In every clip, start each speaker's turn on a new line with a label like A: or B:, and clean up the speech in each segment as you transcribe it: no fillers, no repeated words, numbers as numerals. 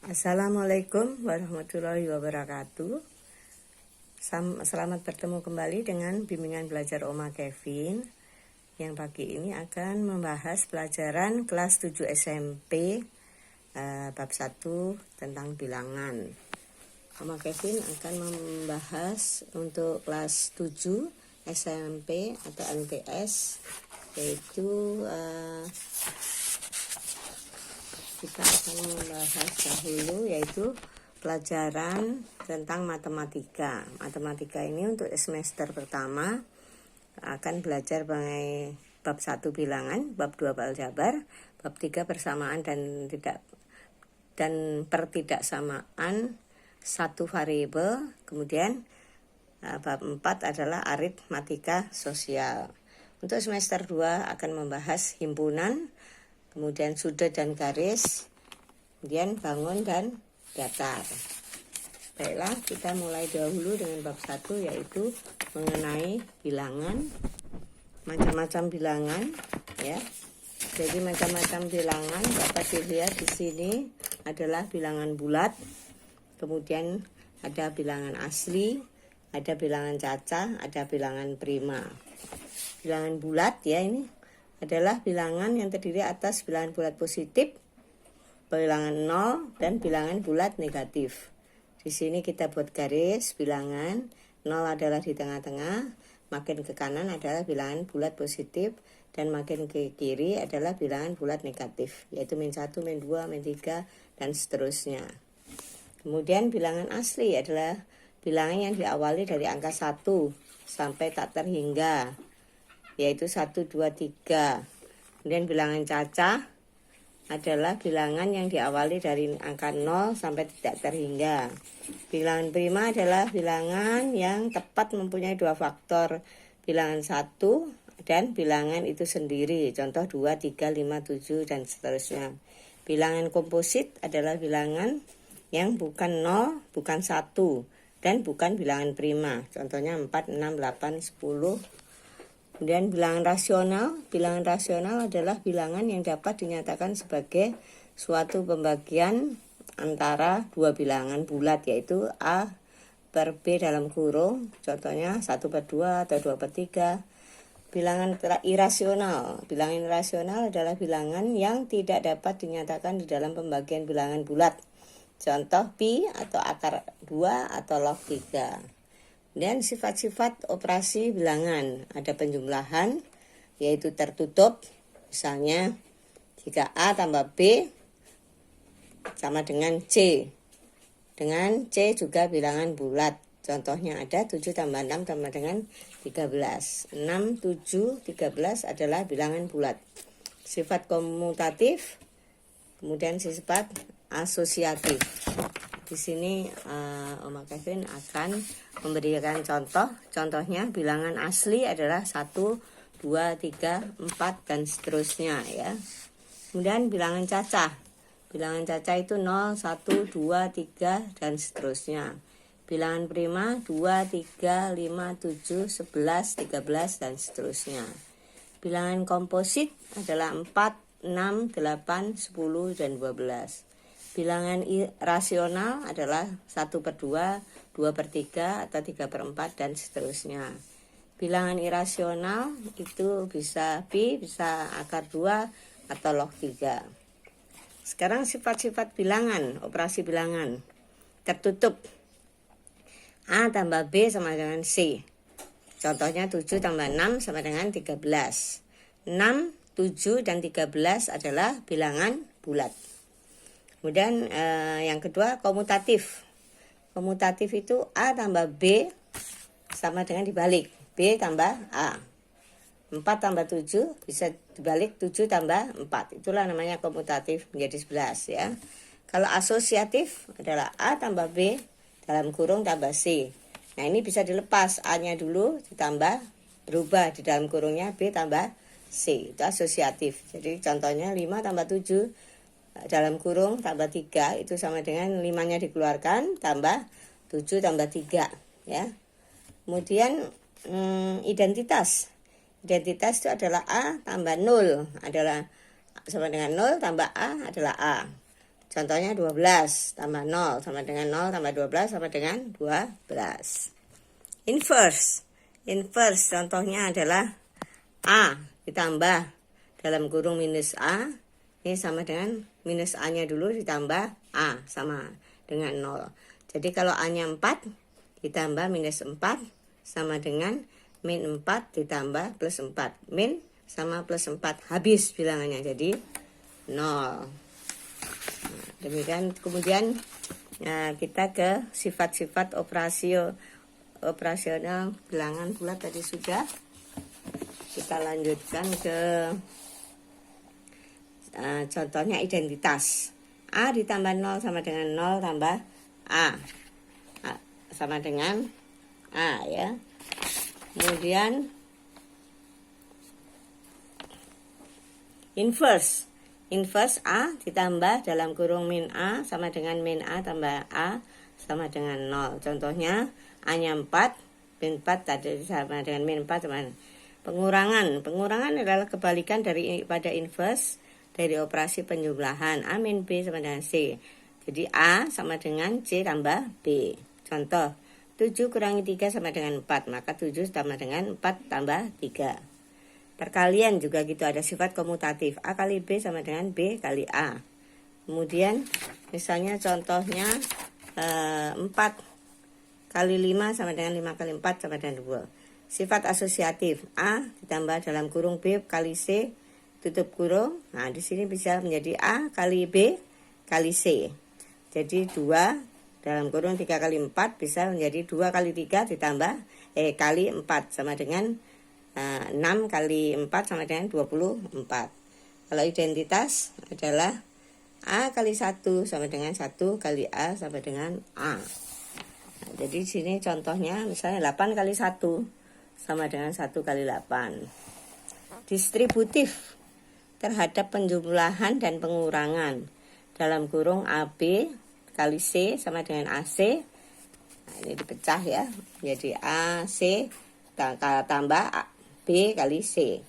A: Assalamualaikum warahmatullahi wabarakatuh. Selamat bertemu kembali dengan bimbingan belajar Oma Kevin, yang pagi ini akan membahas pelajaran kelas 7 SMP bab 1 tentang bilangan. Oma Kevin akan membahas untuk kelas 7 SMP atau MTS, yaitu kita akan membahas dahulu yaitu pelajaran tentang matematika. Matematika ini untuk semester pertama akan belajar mengenai bab 1 bilangan, bab 2 aljabar, bab 3 persamaan dan pertidaksamaan satu variabel, kemudian bab 4 adalah aritmatika sosial. Untuk semester 2 akan membahas himpunan, kemudian sudut dan garis, kemudian bangun dan datar. Baiklah, kita mulai dahulu dengan bab 1, yaitu mengenai bilangan, macam-macam bilangan, ya. Jadi macam-macam bilangan dapat dilihat di sini adalah bilangan bulat, kemudian ada bilangan asli, ada bilangan cacah, ada bilangan prima. Bilangan bulat, ya, ini adalah bilangan yang terdiri atas bilangan bulat positif, bilangan 0, dan bilangan bulat negatif. Di sini kita buat garis bilangan 0 adalah di tengah-tengah, makin ke kanan adalah bilangan bulat positif, dan makin ke kiri adalah bilangan bulat negatif, yaitu -1, -2, -3, dan seterusnya. Kemudian bilangan asli adalah bilangan yang diawali dari angka 1 sampai tak terhingga, yaitu 1, 2, 3. Kemudian bilangan cacah adalah bilangan yang diawali dari angka 0 sampai tidak terhingga. Bilangan prima adalah bilangan yang tepat mempunyai dua faktor, bilangan 1 dan bilangan itu sendiri, contoh 2, 3, 5, 7, dan seterusnya. Bilangan komposit adalah bilangan yang bukan 0, bukan 1, dan bukan bilangan prima, contohnya 4, 6, 8, 10. Kemudian bilangan rasional adalah bilangan yang dapat dinyatakan sebagai suatu pembagian antara dua bilangan bulat, yaitu A per B dalam kurung, contohnya 1/2 atau 2/3. Bilangan irasional adalah bilangan yang tidak dapat dinyatakan di dalam pembagian bilangan bulat, contoh pi atau akar 2 atau log 3. Dan sifat-sifat operasi bilangan, ada penjumlahan, yaitu tertutup, misalnya jika A tambah B sama dengan C, dengan C juga bilangan bulat, contohnya ada 7 tambah 6 sama dengan 13. 6, 7, 13 adalah bilangan bulat. Sifat komutatif, kemudian sifat asosiatif. Di sini Oma Kevin akan memberikan contohnya bilangan asli adalah 1, 2, 3, 4, dan seterusnya, ya. Kemudian bilangan cacah itu 0, 1, 2, 3, dan seterusnya. Bilangan prima 2, 3, 5, 7, 11, 13, dan seterusnya. Bilangan komposit adalah 4, 6, 8, 10, dan 12. Bilangan rasional adalah 1/2, 2/3, atau 3/4, dan seterusnya. Bilangan irasional itu bisa pi, bisa akar 2, atau log 3. Sekarang sifat-sifat bilangan, operasi bilangan. Tertutup, A tambah B sama dengan C. Contohnya 7 tambah 6 sama dengan 13. 6, 7, dan 13 adalah bilangan bulat. Kemudian yang kedua komutatif. Komutatif itu A tambah B sama dengan dibalik, B tambah A. 4 tambah 7 bisa dibalik 7 tambah 4. Itulah namanya komutatif, menjadi 11, ya. Kalau asosiatif adalah A tambah B dalam kurung tambah C. Nah, ini bisa dilepas, A-nya dulu ditambah, berubah di dalam kurungnya B tambah C. Itu asosiatif. Jadi contohnya 5 tambah 7 dalam kurung tambah 3 itu sama dengan 5-nya dikeluarkan tambah 7 tambah 3, ya. Kemudian identitas itu adalah A tambah 0 adalah sama dengan 0 tambah A adalah A. Contohnya 12 tambah 0 sama dengan 0 tambah 12 sama dengan 12. Inverse. Inverse contohnya adalah A ditambah dalam kurung minus A. Ini sama dengan minus A-nya dulu ditambah A sama dengan 0. Jadi kalau A-nya 4 ditambah minus 4 sama dengan min 4 ditambah plus 4. Min sama plus 4 habis bilangannya jadi 0. Demikian kemudian kita ke sifat-sifat operasional bilangan bulat tadi sudah. Kita lanjutkan ke contohnya identitas. A ditambah 0 sama dengan 0 tambah A. Sama dengan A ya. Kemudian inverse. Inverse A ditambah dalam kurung min A sama dengan min A tambah A sama dengan 0. Contohnya A-nya 4, min 4 tadi sama dengan min 4 sama pengurangan. Pengurangan adalah kebalikan pada inverse dari operasi penjumlahan. A min B sama dengan C. Jadi A sama dengan C tambah B. Contoh, 7 kurangi 3 sama dengan 4. Maka 7 sama dengan 4 tambah 3. Perkalian juga gitu, ada sifat komutatif. A kali B sama dengan B kali A. Kemudian misalnya contohnya 4 kali 5 sama dengan 5 kali 4 sama dengan 2. Sifat asosiatif. A ditambah dalam kurung B kali C tutup kurung. Nah di sini bisa menjadi A kali B kali C. Jadi 2 dalam kurung 3 kali 4 bisa menjadi 2 kali 3 ditambah kali 4 sama dengan 6 kali 4 sama dengan 24. Kalau identitas adalah A kali 1 sama dengan 1 kali A sama dengan A. Nah, jadi sini contohnya misalnya 8 kali 1 sama dengan 1 kali 8. Distributif terhadap penjumlahan dan pengurangan. Dalam kurung AB kali C sama dengan AC. Nah, ini dipecah ya. Jadi AC tambah B kali C.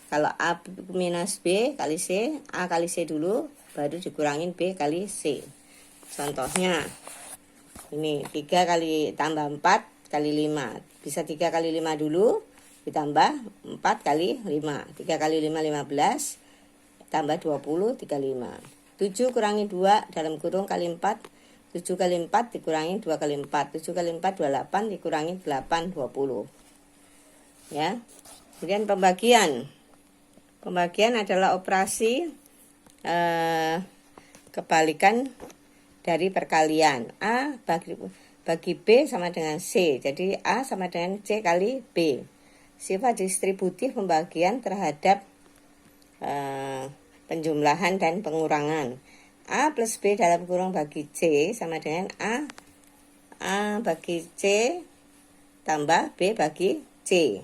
A: Kalau A minus B kali C, A kali C dulu, baru dikurangin B kali C. Contohnya, ini 3 kali tambah 4 kali 5. Bisa 3 kali 5 dulu, ditambah 4 kali 5. 3 kali 5, 15, tambah 20, 35. 7 kurangi 2 dalam kurung kali 4. 7 kali 4 dikurangi 2 kali 4. 7 kali 4, 28, dikurangi 8, 20. Ya. Kemudian pembagian. Pembagian adalah operasi kebalikan dari perkalian. A bagi B sama dengan C. Jadi A sama dengan C kali B. Sifat distributif pembagian terhadap penjumlahan dan pengurangan. A plus B dalam kurung bagi C sama dengan A bagi C tambah B bagi C.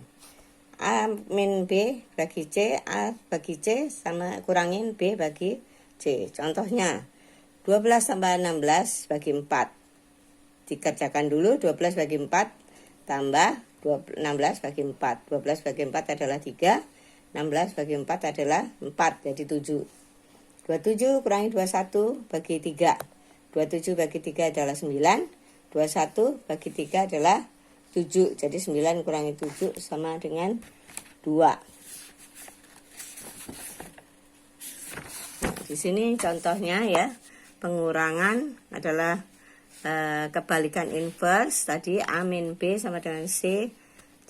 A: A min B bagi C, A bagi C sama kurangin B bagi C. Contohnya 12 tambah 16 bagi 4. Dikerjakan dulu 12 bagi 4 tambah 16 bagi 4. 12 bagi 4 adalah 3. 16 bagi 4 adalah 4, jadi 7. 27 kurangi 21 bagi 3. 27 bagi 3 adalah 9. 21 bagi 3 adalah 7. Jadi 9 kurangi 7 sama dengan 2. Nah, di sini contohnya ya, pengurangan adalah kebalikan inverse. Tadi A min B sama dengan C.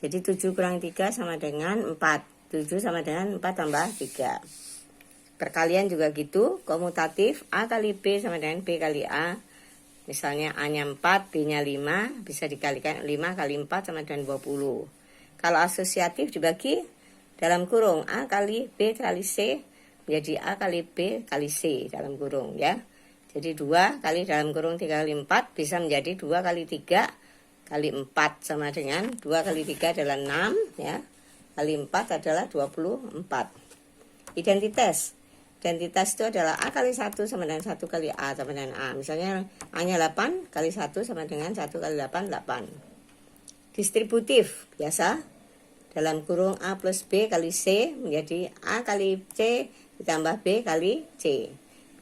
A: Jadi 7 kurangi 3 sama dengan 4. 7 sama dengan 4 tambah 3. Perkalian juga gitu, komutatif. A kali B sama dengan B kali A. Misalnya A-nya 4, B-nya 5, bisa dikalikan 5 kali 4 sama dengan 20. Kalau asosiatif dibagi dalam kurung A kali B kali C, menjadi A kali B kali C dalam kurung ya. Jadi 2 kali dalam kurung 3 kali 4 bisa menjadi 2 kali 3 kali 4 sama dengan 2 kali 3 adalah 6 ya. Kali 4 adalah 24. Identitas. Identitas itu adalah A kali 1 sama dengan 1 kali A sama dengan A. Misalnya A-nya 8 kali 1 sama dengan 1 kali 8, 8. Distributif, biasa. Dalam kurung A plus B kali C menjadi A kali C ditambah B kali C.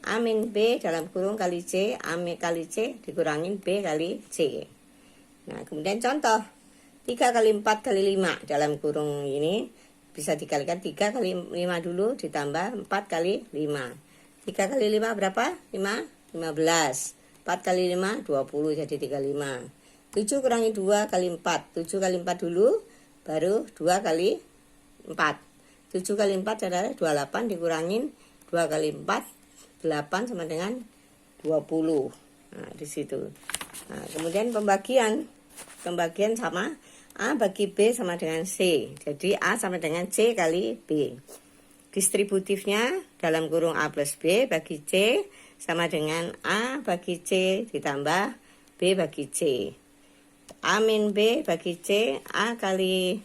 A: A min B dalam kurung kali C, A kali C dikurangin B kali C. Nah, kemudian contoh 3 kali 4 kali 5 dalam kurung ini bisa dikalikan 3 kali 5 dulu ditambah 4 kali 5. 3 kali 5 berapa? 5? 15. 4 kali 5 20 jadi 35. 7 kurangi 2 kali 4. 7 kali 4 dulu baru 2 kali 4. 7 kali 4 adalah 28 dikurangin 2 kali 4 8 sama dengan 20. Nah, di situ. Nah, kemudian pembagian sama A bagi B sama dengan C. Jadi A sama dengan C kali B. Distributifnya dalam kurung A plus B bagi C sama dengan A bagi C ditambah B bagi C. A min B bagi C, A kali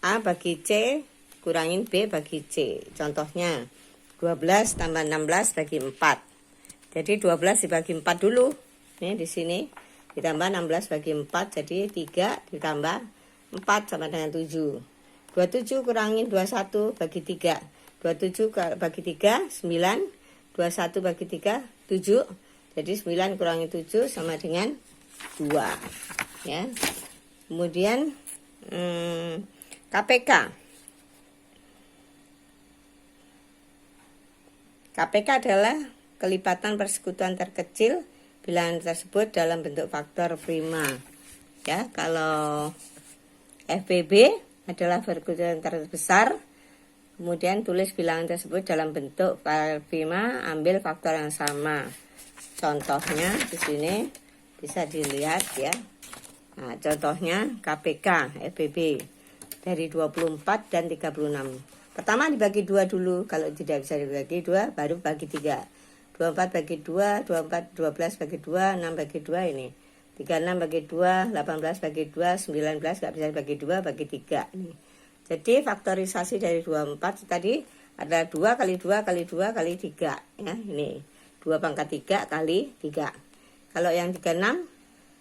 A: A bagi C kurangin B bagi C. Contohnya 12 tambah 16 bagi 4. Jadi 12 dibagi 4 dulu. Ini di sini ditambah 16 bagi 4 jadi 3 ditambah 4 sama dengan 7. 27 kurangin 21 bagi 3. 27 bagi 3 9. 21 bagi 3 7. Jadi 9 kurangi 7 sama dengan 2. Ya. Kemudian KPK. KPK adalah kelipatan persekutuan terkecil bilangan tersebut dalam bentuk faktor prima. Ya, kalau FPB adalah persekutuan terbesar, kemudian tulis bilangan tersebut dalam bentuk faktor prima, ambil faktor yang sama. Contohnya di sini bisa dilihat ya. Nah, contohnya KPK FPB dari 24 dan 36. Pertama dibagi 2 dulu, kalau tidak bisa dibagi 2 baru bagi 3. 24 bagi 2, 24 12 bagi 2, 6 bagi 2 ini. 36 bagi 2, 18 bagi 2, 19 enggak bisa bagi 2 bagi 3 ini. Jadi faktorisasi dari 24 tadi adalah 2 kali 2 kali 2 kali 3 ya, ini. 2 pangkat 3 kali 3. Kalau yang 36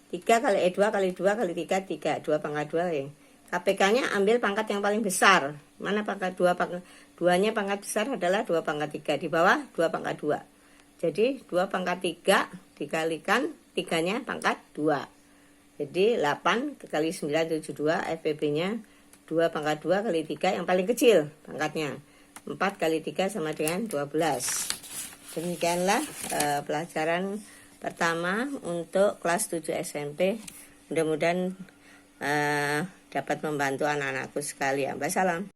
A: 3 kali 2 kali 2 kali 3 3, 2 pangkat 2 ya. KPK-nya ambil pangkat yang paling besar. Mana pangkat 2? Duanya pangkat besar adalah 2 pangkat 3. Di bawah 2 pangkat 2. Jadi 2 pangkat 3 dikalikan 3-nya pangkat 2. Jadi 8 kali 9 72. FPB-nya 2 pangkat 2 kali 3 yang paling kecil pangkatnya. 4 kali 3 sama dengan 12. Demikianlah pelajaran pertama untuk kelas 7 SMP. Mudah-mudahan dapat membantu anak-anakku sekalian. Wassalam.